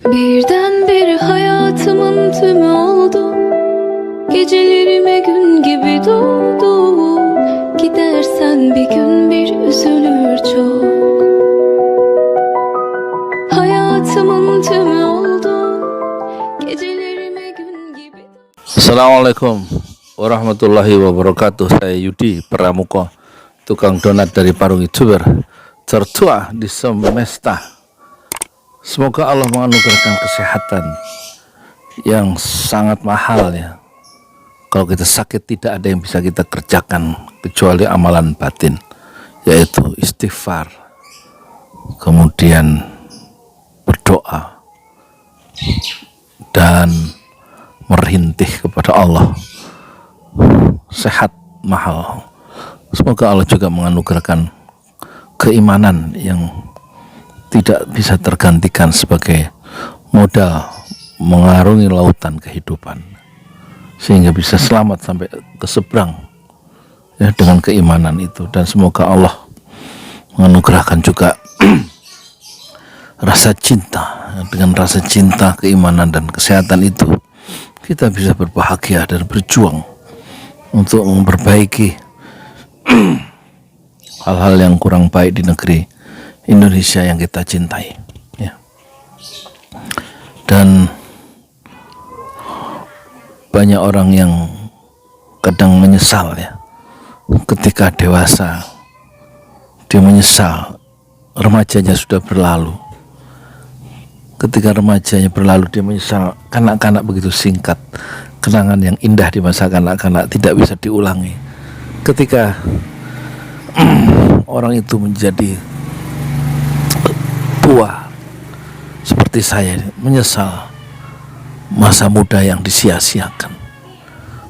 Birdenbire hayatımın tümü oldu. Gecelerime gün gibi doğdu. Gidersen bir gün bir üzülür çok. Hayatımın tümü oldu. Gecelerime gün gibi. Assalamualaikum warahmatullahi wabarakatuh. Saya Yudi Pramuko, tukang donat dari Parung YouTuber tertua di semesta. Semoga Allah menganugerahkan kesehatan yang sangat mahal ya. Kalau kita sakit tidak ada yang bisa kita kerjakan kecuali amalan batin, yaitu istighfar, kemudian berdoa dan merintih kepada Allah. Sehat mahal. Semoga Allah juga menganugerahkan keimanan yang tidak bisa tergantikan sebagai modal mengarungi lautan kehidupan, sehingga bisa selamat sampai ke seberang ya, dengan keimanan itu. Dan semoga Allah menganugerahkan juga rasa cinta. Dengan rasa cinta, keimanan, dan kesehatan itu kita bisa berbahagia dan berjuang untuk memperbaiki hal-hal yang kurang baik di negeri Indonesia yang kita cintai ya. Dan banyak orang yang kadang menyesal ya, ketika dewasa dia menyesal remajanya sudah berlalu. Ketika remajanya berlalu dia menyesal kanak-kanak begitu singkat. Kenangan yang indah di masa kanak-kanak tidak bisa diulangi. Ketika orang itu menjadi tua seperti saya, menyesal masa muda yang disia-siakan.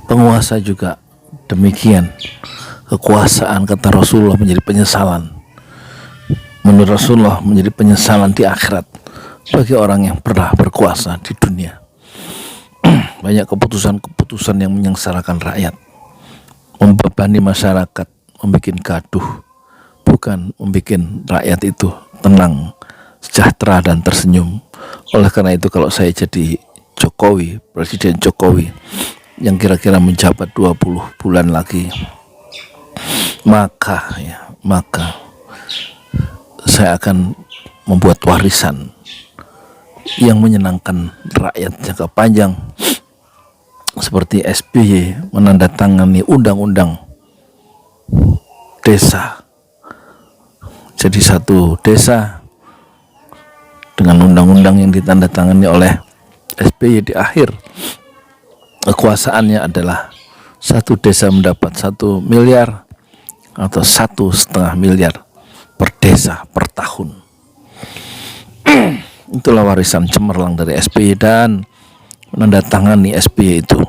Penguasa juga demikian. Kekuasaan, kata Rasulullah, menjadi penyesalan. Menurut Rasulullah menjadi penyesalan di akhirat bagi orang yang pernah berkuasa di dunia. Banyak keputusan-keputusan yang menyengsarakan rakyat, membebani masyarakat, membuat gaduh, bukan membuat rakyat itu tenang, sejahtera, dan tersenyum. Oleh karena itu, kalau saya jadi Jokowi, Presiden Jokowi yang kira-kira menjabat 20 bulan lagi, maka saya akan membuat warisan yang menyenangkan rakyat jangka panjang, seperti SBY menandatangani undang-undang desa. Jadi satu desa dengan undang-undang yang ditandatangani oleh SBY, di akhir kekuasaannya adalah satu desa mendapat 1 miliar atau 1,5 miliar per desa per tahun. Itulah warisan cemerlang dari SBY, dan menandatangani SBY itu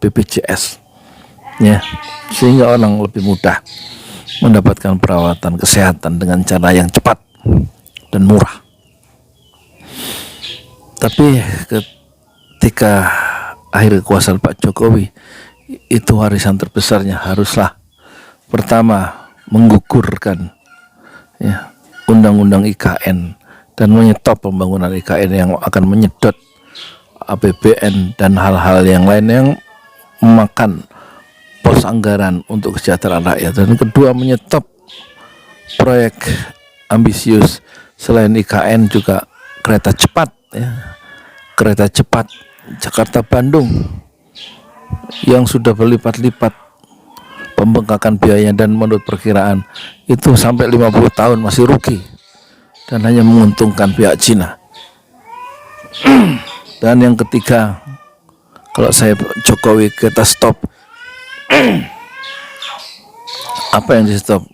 BPJS ya, sehingga orang lebih mudah mendapatkan perawatan kesehatan dengan cara yang cepat dan murah. Tapi ketika akhir kekuasaan Pak Jokowi, itu warisan terbesarnya haruslah pertama menggugurkan ya undang-undang IKN dan menyetop pembangunan IKN yang akan menyedot APBN dan hal-hal yang lain yang memakan pos anggaran untuk kesejahteraan rakyat. Dan kedua, menyetop proyek ambisius selain IKN juga kereta cepat ya, kereta cepat Jakarta Bandung yang sudah berlipat-lipat pembengkakan biaya, dan menurut perkiraan itu sampai 50 tahun masih rugi dan hanya menguntungkan pihak Cina. Dan yang ketiga, kalau saya Jokowi, kita stop apa yang di stop?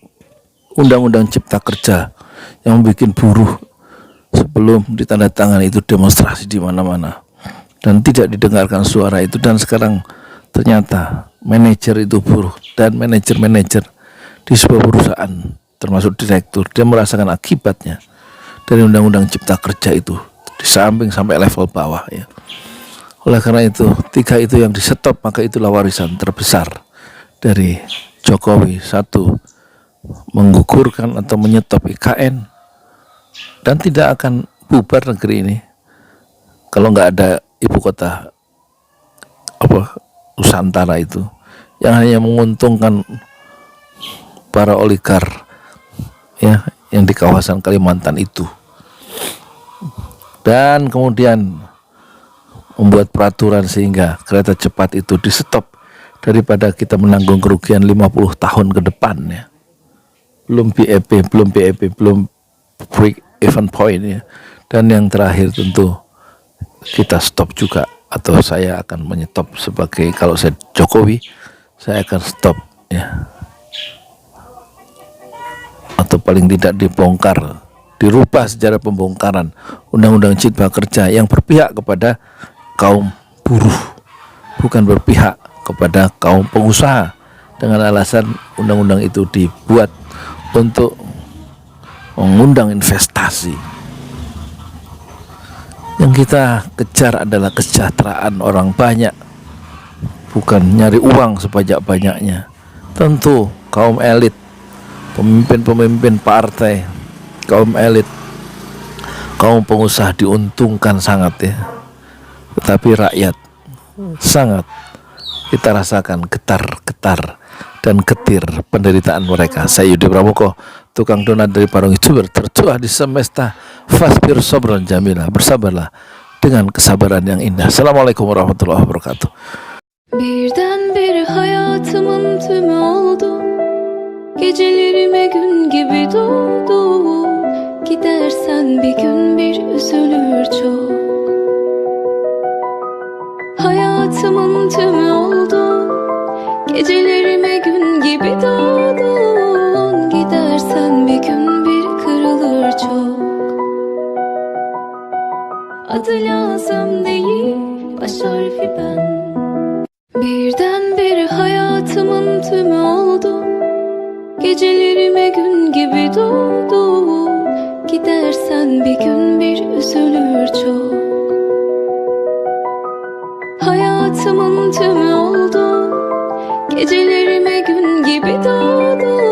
Undang-undang Cipta Kerja yang membuat buruh sebelum ditandatangani itu demonstrasi di mana-mana dan tidak didengarkan suara itu. Dan sekarang ternyata manajer itu buruh, dan manajer-manajer di sebuah perusahaan termasuk direktur, dia merasakan akibatnya dari undang-undang Cipta Kerja itu di samping sampai level bawah ya. Oleh karena itu, 3 itu yang disetop, maka itulah warisan terbesar dari Jokowi. 1, menggugurkan atau menyetop IKN dan tidak akan bubar negeri ini kalau nggak ada ibu kota Nusantara itu, yang hanya menguntungkan para oligar ya yang di kawasan Kalimantan itu, dan kemudian membuat peraturan sehingga kereta cepat itu di stop daripada kita menanggung kerugian 50 tahun ke depan ya. Belum BEP, belum break even point ya. Dan yang terakhir tentu kita stop juga, atau saya akan menyetop sebagai, kalau saya Jokowi saya akan stop ya, atau paling tidak dibongkar, dirubah secara pembongkaran Undang-Undang Cipta Kerja yang berpihak kepada kaum buruh, bukan berpihak kepada kaum pengusaha, dengan alasan undang-undang itu dibuat untuk mengundang investasi. Yang kita kejar adalah kesejahteraan orang banyak, bukan nyari uang sebanyak-banyaknya. Tentu kaum elit, pemimpin-pemimpin partai, kaum elit, kaum pengusaha diuntungkan sangat ya. Tetapi rakyat sangat kita rasakan getar-getar dan getir penderitaan mereka. Saya Yudi Pramoko, tukang donat dari Parung Youtuber tertua di semesta. Fasbir sabran jamila, bersabarlah dengan kesabaran yang indah. Assalamualaikum warahmatullahi wabarakatuh. Birdenbire hayatımın tümü oldu. Gecelerime gün gibi doğdu. Gidersen bir gün bir üzülür çok. Hayatımın tümü oldu. Gecelerime gün gibi doğdun. Gidersen bir gün bir kırılır çok. Adı lazım değil, baş harfi ben. Birdenbire hayatımın tümü oldu. Gecelerime gün gibi doğdu. Gidersen bir gün bir üzülür çok. Hayatımın tümü oldu. Gecelerime gün gibi doğdu.